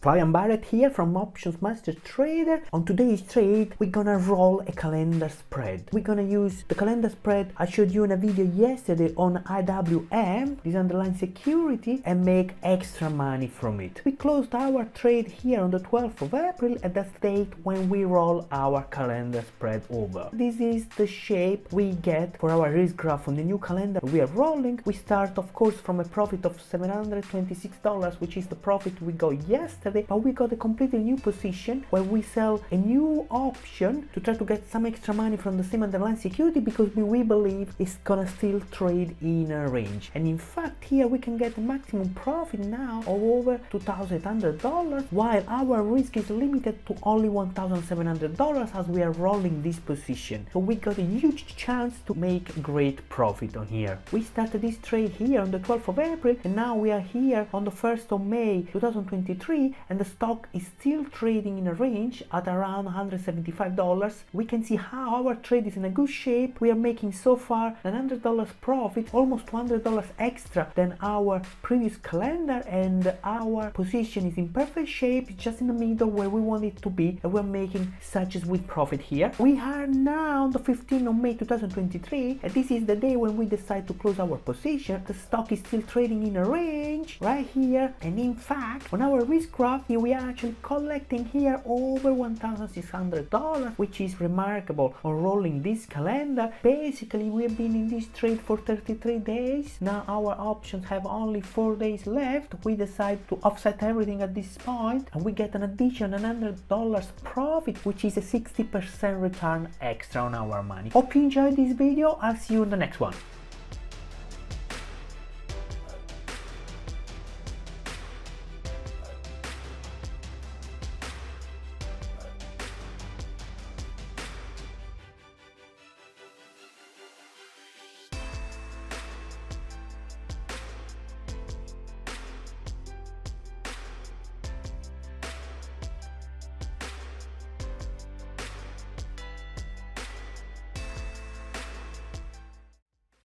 Florian Barrett here from Options Master Trader. On today's trade, we're gonna roll a calendar spread. We're gonna use the calendar spread I showed you in a video yesterday on IWM, this underlying security, and make extra money from it. We closed our trade here on the 12th of April at the state when we roll our calendar spread over. This is the shape we get for our risk graph on the new calendar we are rolling. We start, of course, from a profit of $726, which is the profit we got yesterday. But we got a completely new position where we sell a new option to try to get some extra money from the same underlying security because we believe it's gonna still trade in a range. And in fact, here we can get a maximum profit now of over $2,800, while our risk is limited to only $1,700 as we are rolling this position. So we got a huge chance to make great profit on here. We started this trade here on the 12th of April, and now we are here on the 1st of May 2023, and the stock is still trading in a range at around $175. We can see how our trade is in a good shape. We are making so far $100 profit, almost $200 extra than our previous calendar, and our position is in perfect shape, just in the middle where we want it to be, and we're making such a sweet profit here. We are now on the 15th of May 2023, and this is the day when we decide to close our position. The stock is still trading in a range right here, and in fact on our risk graph here we are actually collecting here over $1,600, which is remarkable on rolling this calendar. Basically, we have been in this trade for 33 days. Now our options have only 4 days left. We decide to offset everything at this point, and we get an additional $100 profit, which is a 60% return extra on our money. Hope you enjoyed this video. I'll see you in the next one.